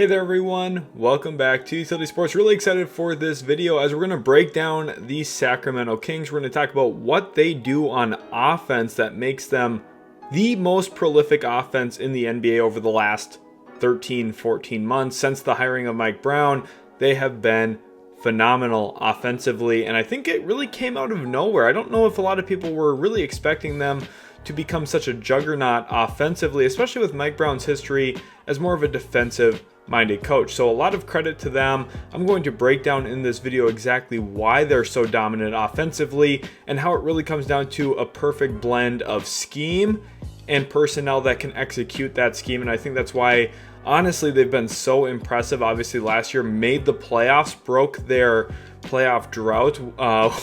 Hey there everyone, welcome back to Utility Sports. Really excited for this video as we're going to break down the Sacramento Kings. We're going to talk about what they do on offense that makes them the most prolific offense in the NBA over the last 13-14 months. Since the hiring of Mike Brown, they have been phenomenal offensively, and I think it really came out of nowhere. I don't know if a lot of people were really expecting them to become such a juggernaut offensively, especially with Mike Brown's history as more of a defensive-minded coach. So a lot of credit to them. I'm going to break down in this video exactly why they're so dominant offensively and how it really comes down to a perfect blend of scheme and personnel that can execute that scheme. And I think that's why, honestly, they've been so impressive. Obviously, last year made the playoffs, broke their playoff drought,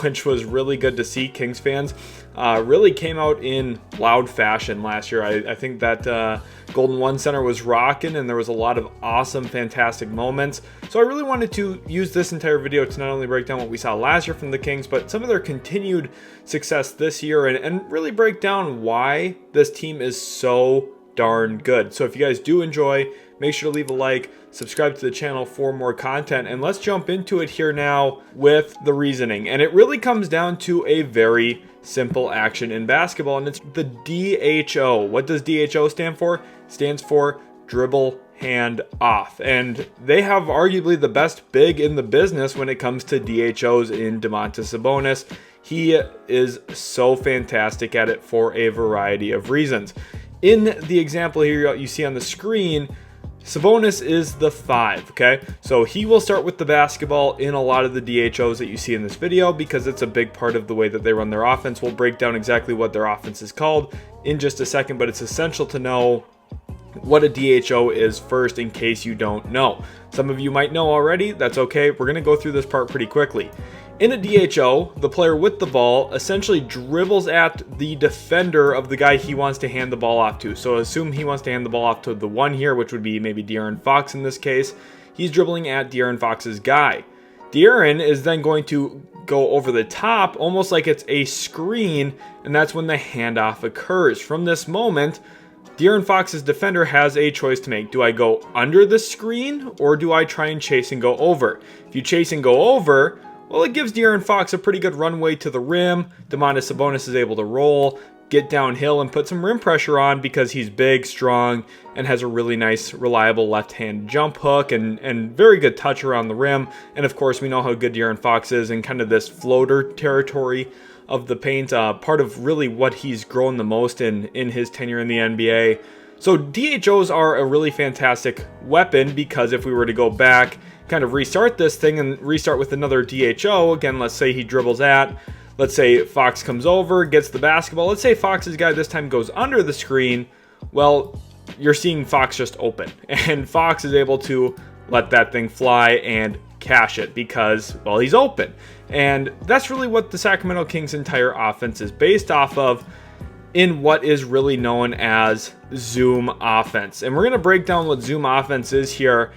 which was really good to see. Kings fans really came out in loud fashion last year. I think that Golden One Center was rocking, and there was a lot of awesome, fantastic moments. So I really wanted to use this entire video to not only break down what we saw last year from the Kings, but some of their continued success this year, and really break down why this team is so darn good. So if you guys do enjoy, make sure to leave a like, subscribe to the channel for more content, and let's jump into it here now with the reasoning. And it really comes down to a very simple action in basketball, and it's the DHO. What does DHO stand for? It stands for dribble hand off. And they have arguably the best big in the business when it comes to DHOs in Domantas Sabonis. He is so fantastic at it for a variety of reasons. In the example here you see on the screen, Sabonis is the 5, okay? So he will start with the basketball in a lot of the DHOs that you see in this video because it's a big part of the way that they run their offense. We'll break down exactly what their offense is called in just a second, but it's essential to know what a DHO is first in case you don't know. Some of you might know already, that's okay. We're gonna go through this part pretty quickly. In a DHO, the player with the ball essentially dribbles at the defender of the guy he wants to hand the ball off to. So assume he wants to hand the ball off to the one here, which would be maybe De'Aaron Fox in this case. He's dribbling at De'Aaron Fox's guy. De'Aaron is then going to go over the top, almost like it's a screen, and that's when the handoff occurs. From this moment, De'Aaron Fox's defender has a choice to make. Do I go under the screen, or do I try and chase and go over? If you chase and go over, well, it gives De'Aaron Fox a pretty good runway to the rim. Domantas Sabonis is able to roll, get downhill, and put some rim pressure on because he's big, strong, and has a really nice, reliable left-hand jump hook and very good touch around the rim. And of course, we know how good De'Aaron Fox is in kind of this floater territory of the paint, part of really what he's grown the most in his tenure in the NBA. So DHOs are a really fantastic weapon because if we were to go back, kind of restart this thing and restart with another DHO, again, let's say he dribbles at, let's say Fox comes over, gets the basketball, let's say Fox's guy this time goes under the screen, well, you're seeing Fox just open, and Fox is able to let that thing fly and cash it because, well, he's open. And that's really what the Sacramento Kings' entire offense is based off of in what is really known as zoom offense. And we're going to break down what zoom offense is here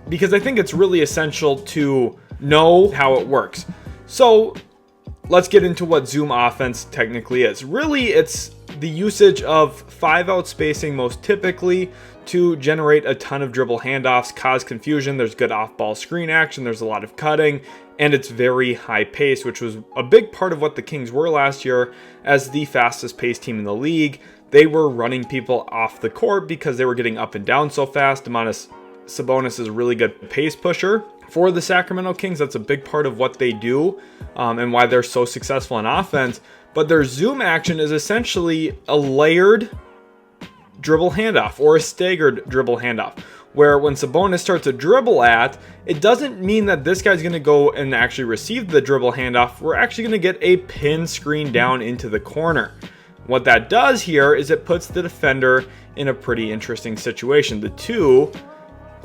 because I think it's really essential to know how it works. So let's get into what zoom offense technically is. Really, it's the usage of 5-out spacing most typically to generate a ton of dribble handoffs, cause confusion. There's good off-ball screen action, there's a lot of cutting, and it's very high paced, which was a big part of what the Kings were last year as the fastest paced team in the league. They were running people off the court because they were getting up and down so fast. Domantas Sabonis is a really good pace pusher for the Sacramento Kings. That's a big part of what they do and why they're so successful in offense. But their zoom action is essentially a layered dribble handoff or a staggered dribble handoff, where when Sabonis starts a dribble at, it doesn't mean that this guy's going to go and actually receive the dribble handoff. We're actually going to get a pin screen down into the corner. What that does here is it puts the defender in a pretty interesting situation. The two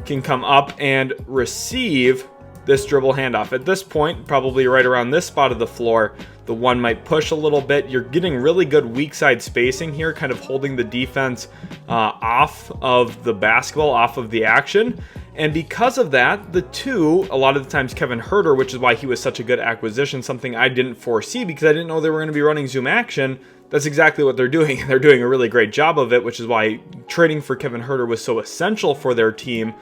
can come up and receive this dribble handoff. At this point, probably right around this spot of the floor, the one might push a little bit. You're getting really good weak side spacing here, kind of holding the defense off of the basketball, off of the action. And because of that, the two, a lot of the times Kevin Huerter, which is why he was such a good acquisition, something I didn't foresee because I didn't know they were going to be running zoom action. That's exactly what they're doing. They're doing a really great job of it, which is why trading for Kevin Huerter was so essential for their team.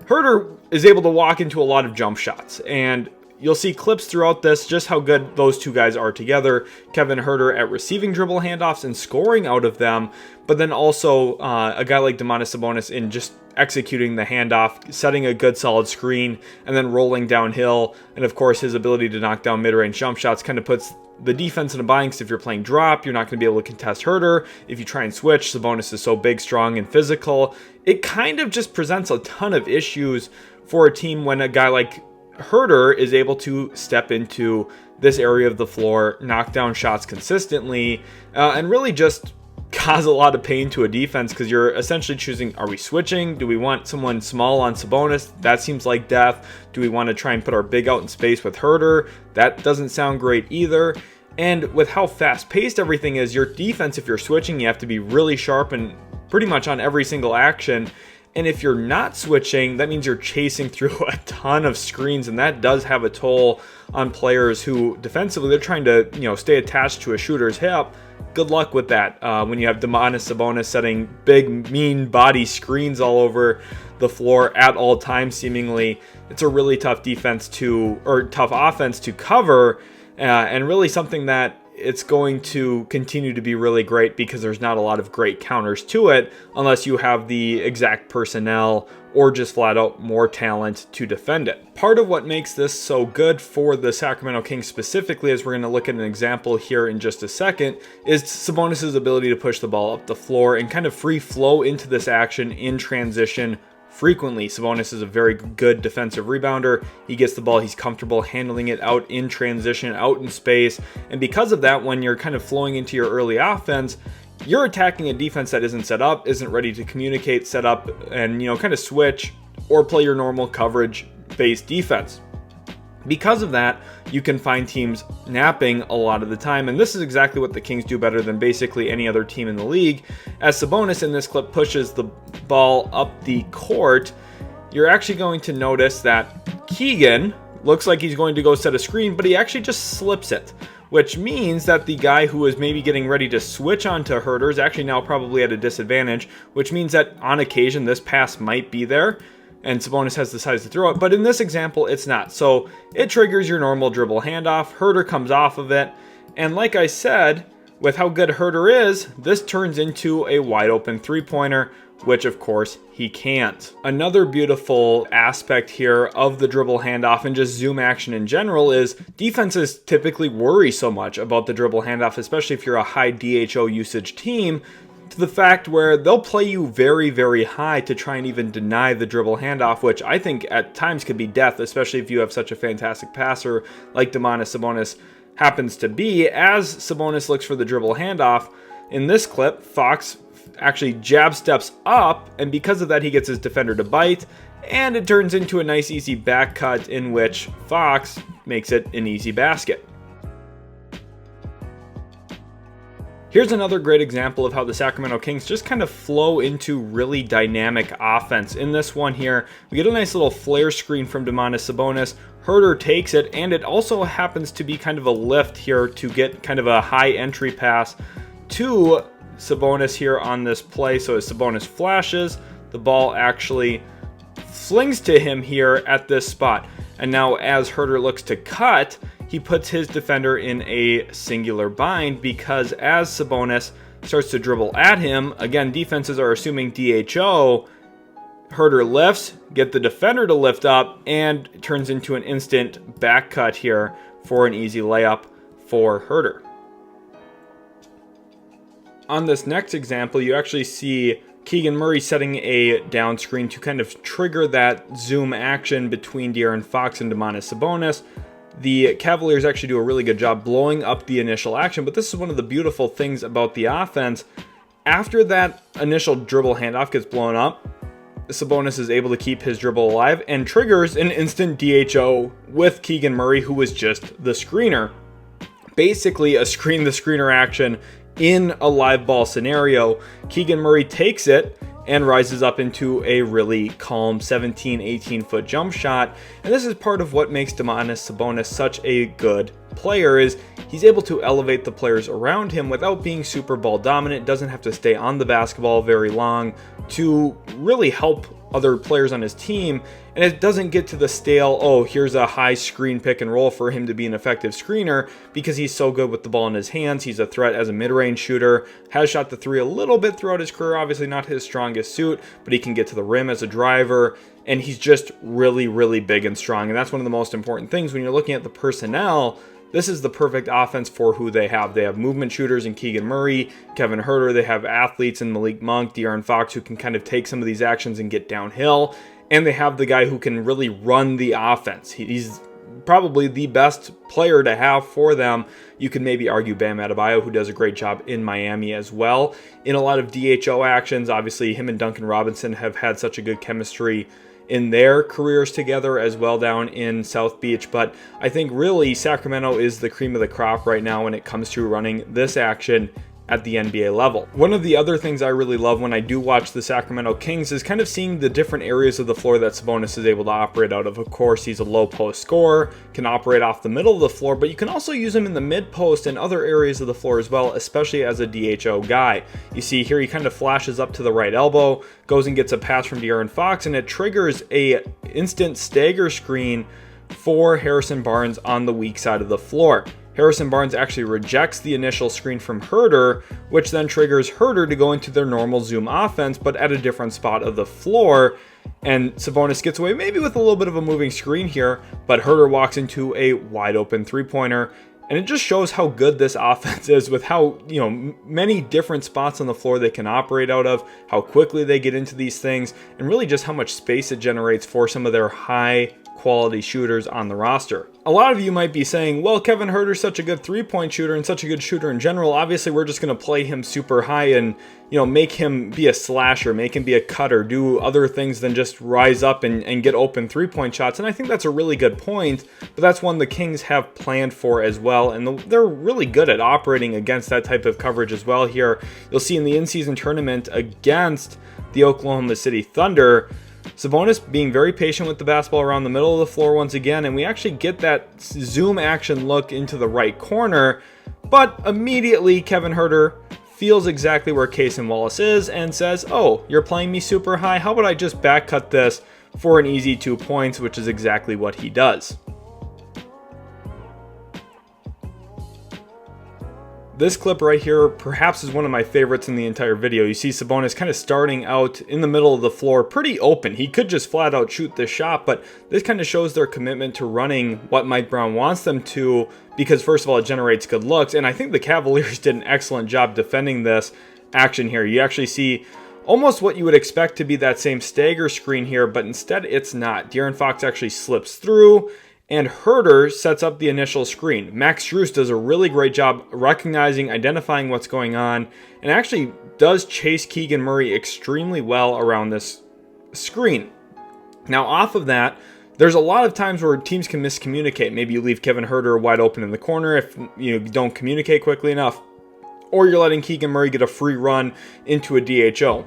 Huerter is able to walk into a lot of jump shots, and you'll see clips throughout this just how good those two guys are together. Kevin Huerter at receiving dribble handoffs and scoring out of them, but then also a guy like Domantas Sabonis in just executing the handoff, setting a good solid screen, and then rolling downhill. And of course, his ability to knock down mid-range jump shots kind of puts the defense in a bind, because if you're playing drop, you're not going to be able to contest Huerter. If you try and switch, Sabonis is so big, strong, and physical. It kind of just presents a ton of issues for a team when a guy like Huerter is able to step into this area of the floor, knock down shots consistently, and really just cause a lot of pain to a defense, because you're essentially choosing, are we switching? Do we want someone small on Sabonis? That seems like death. Do we want to try and put our big out in space with Huerter? That doesn't sound great either. And with how fast-paced everything is, your defense, if you're switching, you have to be really sharp and pretty much on every single action. And if you're not switching, that means you're chasing through a ton of screens, and that does have a toll on players who defensively, they're trying to, stay attached to a shooter's hip. Good luck with that when you have Domantas Sabonis setting big, mean body screens all over the floor at all times, seemingly. It's a really tough tough offense to cover, and really something that it's going to continue to be really great, because there's not a lot of great counters to it unless you have the exact personnel or just flat out more talent to defend it. Part of what makes this so good for the Sacramento Kings specifically, as we're going to look at an example here in just a second, is Sabonis' ability to push the ball up the floor and kind of free flow into this action in transition frequently. Sabonis is a very good defensive rebounder. He gets the ball, he's comfortable handling it out in transition, out in space, and because of that, when you're kind of flowing into your early offense, you're attacking a defense that isn't set up, isn't ready to communicate, set up, and kind of switch or play your normal coverage-based defense. Because of that, you can find teams napping a lot of the time, and this is exactly what the Kings do better than basically any other team in the league. As Sabonis in this clip pushes the ball up the court, you're actually going to notice that Keegan looks like he's going to go set a screen, but he actually just slips it, which means that the guy who is maybe getting ready to switch onto Huerter is actually now probably at a disadvantage, which means that on occasion this pass might be there, and Sabonis has the size to throw it, but in this example, it's not. So it triggers your normal dribble handoff. Huerter comes off of it, and like I said, with how good Huerter is, this turns into a wide open three-pointer, which of course he can't. Another beautiful aspect here of the dribble handoff and just zoom action in general is defenses typically worry so much about the dribble handoff, especially if you're a high DHO usage team, to the fact where they'll play you very, very high to try and even deny the dribble handoff, which I think at times could be death, especially if you have such a fantastic passer like Domantas Sabonis happens to be. As Sabonis looks for the dribble handoff, in this clip, Fox actually jab steps up, and because of that, he gets his defender to bite, and it turns into a nice, easy back cut in which Fox makes it an easy basket. Here's another great example of how the Sacramento Kings just kind of flow into really dynamic offense. In this one here, we get a nice little flare screen from Domantas Sabonis. Huerter takes it, and it also happens to be kind of a lift here to get kind of a high entry pass to Sabonis here on this play. So as Sabonis flashes, the ball actually flings to him here at this spot. And now as Huerter looks to cut, he puts his defender in a singular bind, because as Sabonis starts to dribble at him, again, defenses are assuming DHO, Huerter lifts, get the defender to lift up, and it turns into an instant back cut here for an easy layup for Huerter. On this next example, you actually see Keegan Murray setting a down screen to kind of trigger that zoom action between De'Aaron Fox and Domantas Sabonis. The Cavaliers actually do a really good job blowing up the initial action, but this is one of the beautiful things about the offense. After that initial dribble handoff gets blown up, Sabonis is able to keep his dribble alive and triggers an instant DHO with Keegan Murray, who was just the screener. Basically a screen the screener action in a live ball scenario. Keegan Murray takes it and rises up into a really calm 17-18 foot jump shot. And this is part of what makes Domantas Sabonis such a good player is he's able to elevate the players around him without being super ball dominant, doesn't have to stay on the basketball very long to really help other players on his team, and it doesn't get to the stale, oh, here's a high screen pick and roll for him to be an effective screener, because he's so good with the ball in his hands. He's a threat as a mid-range shooter, has shot the three a little bit throughout his career, obviously not his strongest suit, but he can get to the rim as a driver, and he's just really, really big and strong, and that's one of the most important things when you're looking at the personnel. This is the perfect offense for who they have. They have movement shooters in Keegan Murray, Kevin Huerter. They have athletes in Malik Monk, De'Aaron Fox, who can kind of take some of these actions and get downhill. And they have the guy who can really run the offense. He's probably the best player to have for them. You could maybe argue Bam Adebayo, who does a great job in Miami as well. In a lot of DHO actions, obviously him and Duncan Robinson have had such a good chemistry in their careers together as well down in South Beach. But I think really Sacramento is the cream of the crop right now when it comes to running this action at the NBA level. One of the other things I really love when I do watch the Sacramento Kings is kind of seeing the different areas of the floor that Sabonis is able to operate out of. Of course, he's a low post scorer, can operate off the middle of the floor, but you can also use him in the mid post and other areas of the floor as well, especially as a DHO guy. You see here he kind of flashes up to the right elbow, goes and gets a pass from De'Aaron Fox, and it triggers a instant stagger screen for Harrison Barnes on the weak side of the floor. Harrison Barnes actually rejects the initial screen from Huerter, which then triggers Huerter to go into their normal zoom offense, but at a different spot of the floor. And Sabonis gets away maybe with a little bit of a moving screen here, but Huerter walks into a wide open three-pointer. And it just shows how good this offense is with how, many different spots on the floor they can operate out of, how quickly they get into these things, and really just how much space it generates for some of their high quality shooters on the roster. A lot of you might be saying, well, Kevin Huerter's such a good three-point shooter and such a good shooter in general. Obviously, we're just going to play him super high and, make him be a slasher, make him be a cutter, do other things than just rise up and get open three-point shots. And I think that's a really good point, but that's one the Kings have planned for as well. And they're really good at operating against that type of coverage as well here. You'll see in the in-season tournament against the Oklahoma City Thunder, Sabonis being very patient with the basketball around the middle of the floor once again, and we actually get that zoom action look into the right corner, but immediately Kevin Huerter feels exactly where Cason Wallace is and says, oh, you're playing me super high, how about I just back cut this for an easy 2 points, which is exactly what he does. This clip right here perhaps is one of my favorites in the entire video. You see Sabonis kind of starting out in the middle of the floor pretty open. He could just flat out shoot this shot, but this kind of shows their commitment to running what Mike Brown wants them to, because first of all, it generates good looks, and I think the Cavaliers did an excellent job defending this action here. You actually see almost what you would expect to be that same stagger screen here, but instead it's not. De'Aaron Fox actually slips through, and Huerter sets up the initial screen. Max Strus does a really great job recognizing, identifying what's going on, and actually does chase Keegan Murray extremely well around this screen. Now, off of that, there's a lot of times where teams can miscommunicate. Maybe you leave Kevin Huerter wide open in the corner if you don't communicate quickly enough, or you're letting Keegan Murray get a free run into a DHO.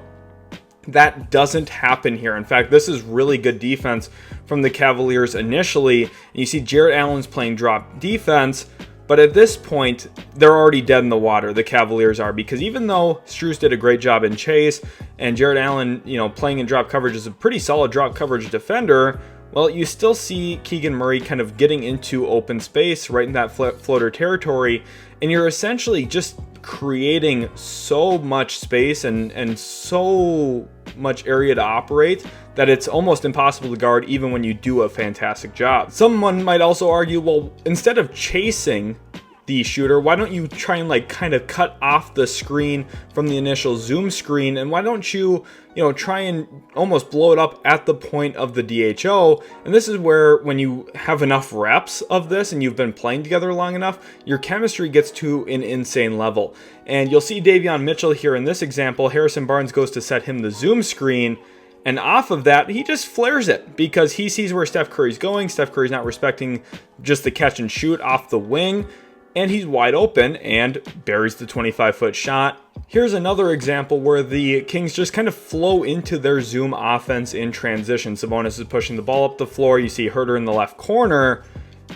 That doesn't happen here. In fact, this is really good defense from the Cavaliers initially. And you see Jarrett Allen's playing drop defense, but at this point, they're already dead in the water, the Cavaliers are, because even though Strus did a great job in chase, and Jarrett Allen, playing in drop coverage is a pretty solid drop coverage defender, well, you still see Keegan Murray kind of getting into open space right in that floater territory, and you're essentially just creating so much space and so much area to operate that it's almost impossible to guard even when you do a fantastic job. Someone might also argue, well, instead of chasing the shooter, why don't you try and kind of cut off the screen from the initial zoom screen, and why don't you try and almost blow it up at the point of the DHO? And this is where, when you have enough reps of this and you've been playing together long enough, your chemistry gets to an insane level. And you'll see Davion Mitchell here in this example. Harrison Barnes goes to set him the zoom screen, and off of that, he just flares it because he sees where Steph Curry's going. Steph Curry's not respecting just the catch and shoot off the wing, and he's wide open and buries the 25-foot shot. Here's another example where the Kings just kind of flow into their zoom offense in transition. Sabonis is pushing the ball up the floor. You see Huerter in the left corner,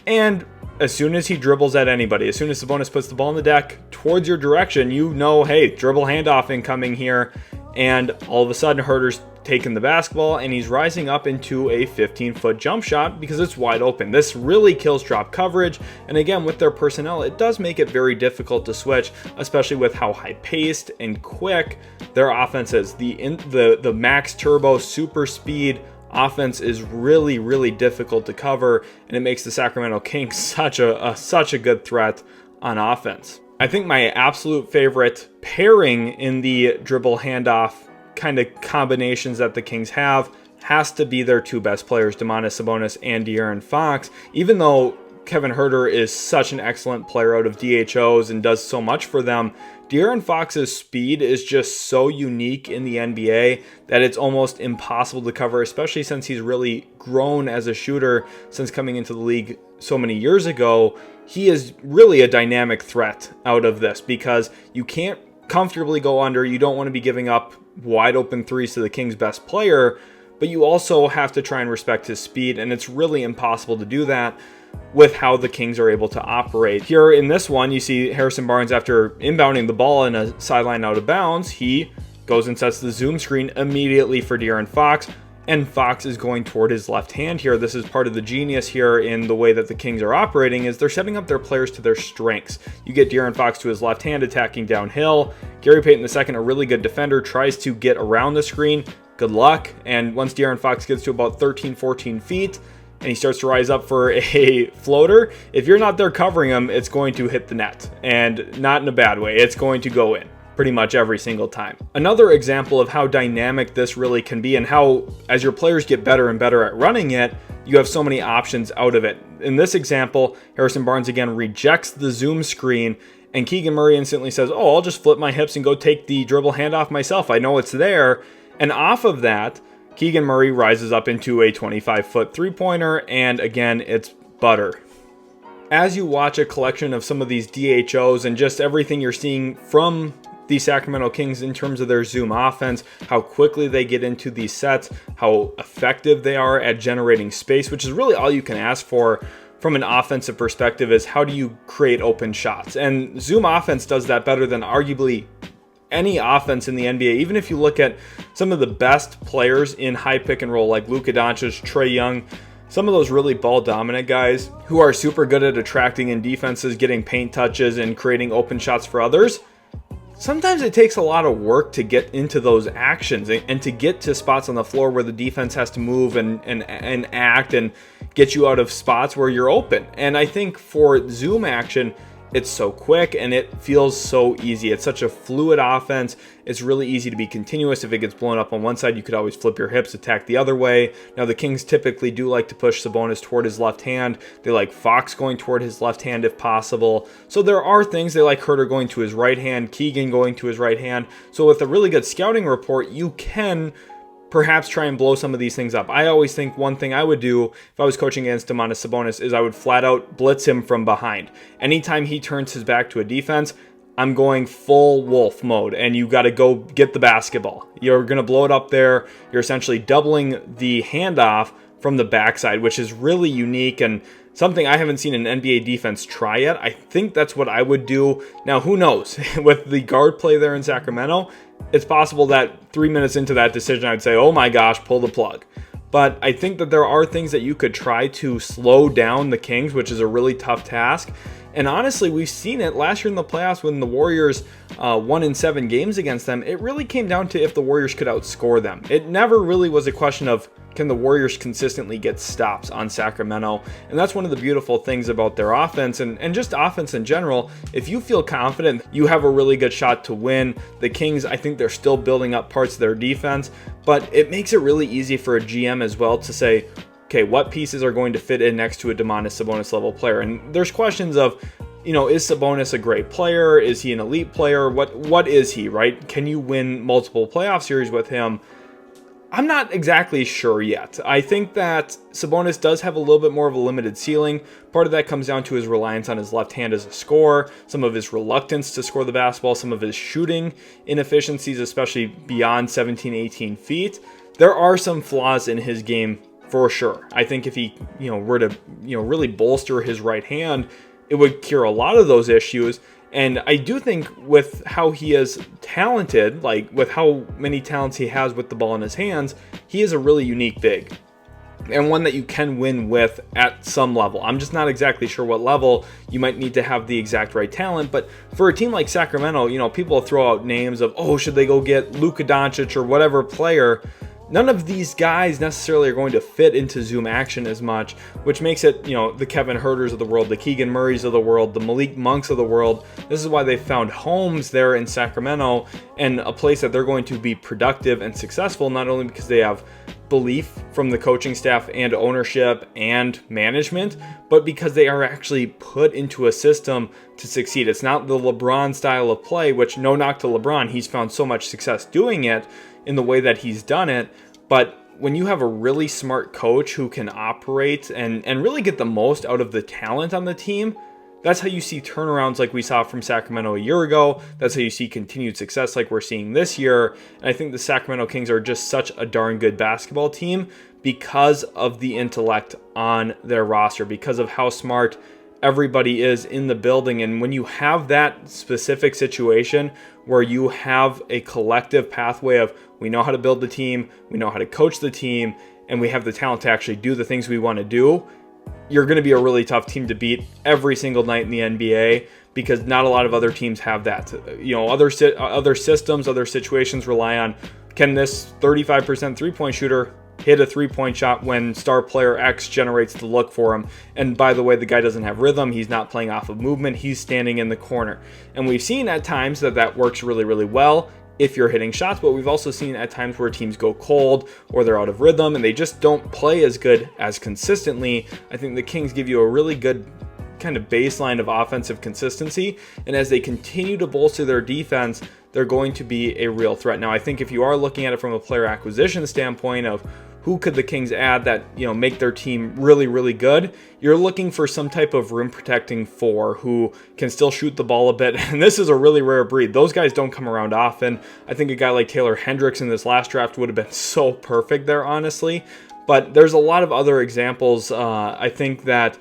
and as soon as he dribbles at anybody, as soon as Sabonis puts the ball on the deck towards your direction, you know, hey, dribble handoff incoming here. And all of a sudden, Huerter's taking the basketball and he's rising up into a 15-foot jump shot because it's wide open. This really kills drop coverage. And again, with their personnel, it does make it very difficult to switch, especially with how high-paced and quick their offense is. The max turbo super speed offense is really, really difficult to cover, and it makes the Sacramento Kings such a good threat on offense. I think my absolute favorite pairing in the dribble handoff kind of combinations that the Kings have has to be their two best players, Domantas Sabonis and De'Aaron Fox. Even though Kevin Huerter is such an excellent player out of DHOs and does so much for them, De'Aaron Fox's speed is just so unique in the NBA that it's almost impossible to cover, especially since he's really grown as a shooter since coming into the league so many years ago. He is really a dynamic threat out of this because you can't comfortably go under. You don't want to be giving up wide open threes to the Kings' best player, but you also have to try and respect his speed, and it's really impossible to do that with how the Kings are able to operate. Here in this one, you see Harrison Barnes, after inbounding the ball in a sideline out of bounds, he goes and sets the zoom screen immediately for De'Aaron Fox, and Fox is going toward his left hand here. This is part of the genius here in the way that the Kings are operating, is they're setting up their players to their strengths. You get De'Aaron Fox to his left hand attacking downhill. Gary Payton II, a really good defender, tries to get around the screen. Good luck. And once De'Aaron Fox gets to about 13, 14 feet, and he starts to rise up for a floater, if you're not there covering him, it's going to hit the net. And not in a bad way. It's going to go in pretty much every single time. Another example of how dynamic this really can be and how, as your players get better and better at running it, you have so many options out of it. In this example, Harrison Barnes again rejects the zoom screen, and Keegan Murray instantly says, oh, I'll just flip my hips and go take the dribble handoff myself. I know it's there. And off of that, Keegan Murray rises up into a 25-foot three-pointer, and again, it's butter. As you watch a collection of some of these DHOs and just everything you're seeing from the Sacramento Kings in terms of their zoom offense, how quickly they get into these sets, how effective they are at generating space, which is really all you can ask for from an offensive perspective, is how do you create open shots? And zoom offense does that better than arguably any offense in the NBA. Even if you look at some of the best players in high pick and roll, like Luka Doncic, Trae Young, some of those really ball dominant guys who are super good at attracting in defenses, getting paint touches, and creating open shots for others, sometimes it takes a lot of work to get into those actions and to get to spots on the floor where the defense has to move and act and get you out of spots where you're open. And I think for zoom action, it's so quick and it feels so easy. It's such a fluid offense. It's really easy to be continuous. If it gets blown up on one side, you could always flip your hips, attack the other way. Now, the Kings typically do like to push Sabonis toward his left hand. They like Fox going toward his left hand if possible. So there are things. They like Huerter going to his right hand, Keegan going to his right hand. So with a really good scouting report, you can perhaps try and blow some of these things up. I always think one thing I would do if I was coaching against Domantas Sabonis is I would flat out blitz him from behind. Anytime he turns his back to a defense, I'm going full wolf mode, and you got to go get the basketball. You're going to blow it up there. You're essentially doubling the handoff from the backside, which is really unique and something I haven't seen an NBA defense try yet. I think that's what I would do. Now, who knows? With the guard play there in Sacramento, it's possible that 3 minutes into that decision, I'd say, oh my gosh, pull the plug. But I think that there are things that you could try to slow down the Kings, which is a really tough task. And honestly, we've seen it last year in the playoffs when the Warriors won in 7 games against them. It really came down to if the Warriors could outscore them. It never really was a question of, can the Warriors consistently get stops on Sacramento? And that's one of the beautiful things about their offense and just offense in general. If you feel confident, you have a really good shot to win. The Kings, I think they're still building up parts of their defense, but it makes it really easy for a GM as well to say, okay, what pieces are going to fit in next to a Domantas Sabonis level player? And there's questions of, you know, is Sabonis a great player? Is he an elite player? What is he, right? Can you win multiple playoff series with him? I'm not exactly sure yet. I think that Sabonis does have a little bit more of a limited ceiling. Part of that comes down to his reliance on his left hand as a scorer, some of his reluctance to score the basketball, some of his shooting inefficiencies, especially beyond 17, 18 feet. There are some flaws in his game for sure. I think if he, were to, really bolster his right hand, it would cure a lot of those issues. And I do think with how he is talented, like with how many talents he has with the ball in his hands, he is a really unique big. And one that you can win with at some level. I'm just not exactly sure what level. You might need to have the exact right talent. But for a team like Sacramento, people throw out names of, oh, should they go get Luka Doncic or whatever player? None of these guys necessarily are going to fit into Zoom action as much, which makes it, the Kevin Huerters of the world, the Keegan Murrays of the world, the Malik Monks of the world. This is why they found homes there in Sacramento and a place that they're going to be productive and successful, not only because they have belief from the coaching staff and ownership and management, but because they are actually put into a system to succeed. It's not the LeBron style of play, which no knock to LeBron, he's found so much success doing it in the way that he's done it. But when you have a really smart coach who can operate and really get the most out of the talent on the team, that's how you see turnarounds like we saw from Sacramento a year ago. That's how you see continued success like we're seeing this year. And I think the Sacramento Kings are just such a darn good basketball team because of the intellect on their roster, because of how smart everybody is in the building. And when you have that specific situation where you have a collective pathway of, we know how to build the team, we know how to coach the team, and we have the talent to actually do the things we want to do, you're going to be a really tough team to beat every single night in the NBA, because not a lot of other teams have that. Other systems, other situations rely on, can this 35% three-point shooter hit a three-point shot when star player X generates the look for him? And by the way, the guy doesn't have rhythm. He's not playing off of movement. He's standing in the corner. And we've seen at times that works really, really well if you're hitting shots, but we've also seen at times where teams go cold or they're out of rhythm and they just don't play as good as consistently. I think the Kings give you a really good kind of baseline of offensive consistency, and as they continue to bolster their defense, they're going to be a real threat. Now, I think if you are looking at it from a player acquisition standpoint of who could the Kings add that, make their team really, really good, you're looking for some type of rim protecting four who can still shoot the ball a bit. And this is a really rare breed. Those guys don't come around often. I think a guy like Taylor Hendricks in this last draft would have been so perfect there, honestly. But there's a lot of other examples. I think that,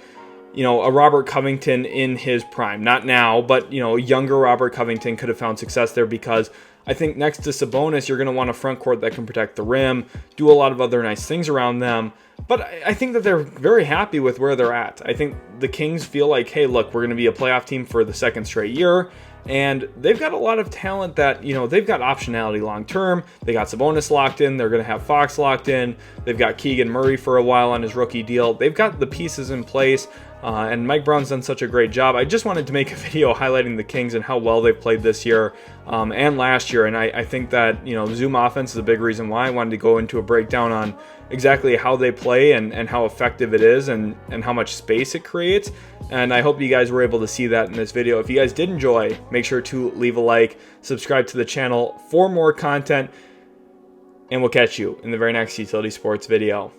a Robert Covington in his prime, not now, but, younger Robert Covington could have found success there, because I think next to Sabonis, you're going to want a front court that can protect the rim, do a lot of other nice things around them. But I think that they're very happy with where they're at. I think the Kings feel like, hey, look, we're going to be a playoff team for the second straight year. And they've got a lot of talent that, they've got optionality long term. They got Sabonis locked in. They're going to have Fox locked in. They've got Keegan Murray for a while on his rookie deal. They've got the pieces in place. And Mike Brown's done such a great job. I just wanted to make a video highlighting the Kings and how well they've played this year and last year. And I think that, Zoom offense is a big reason why I wanted to go into a breakdown on exactly how they play and how effective it is and how much space it creates. And I hope you guys were able to see that in this video. If you guys did enjoy, make sure to leave a like, subscribe to the channel for more content, and we'll catch you in the very next Utility Sports video.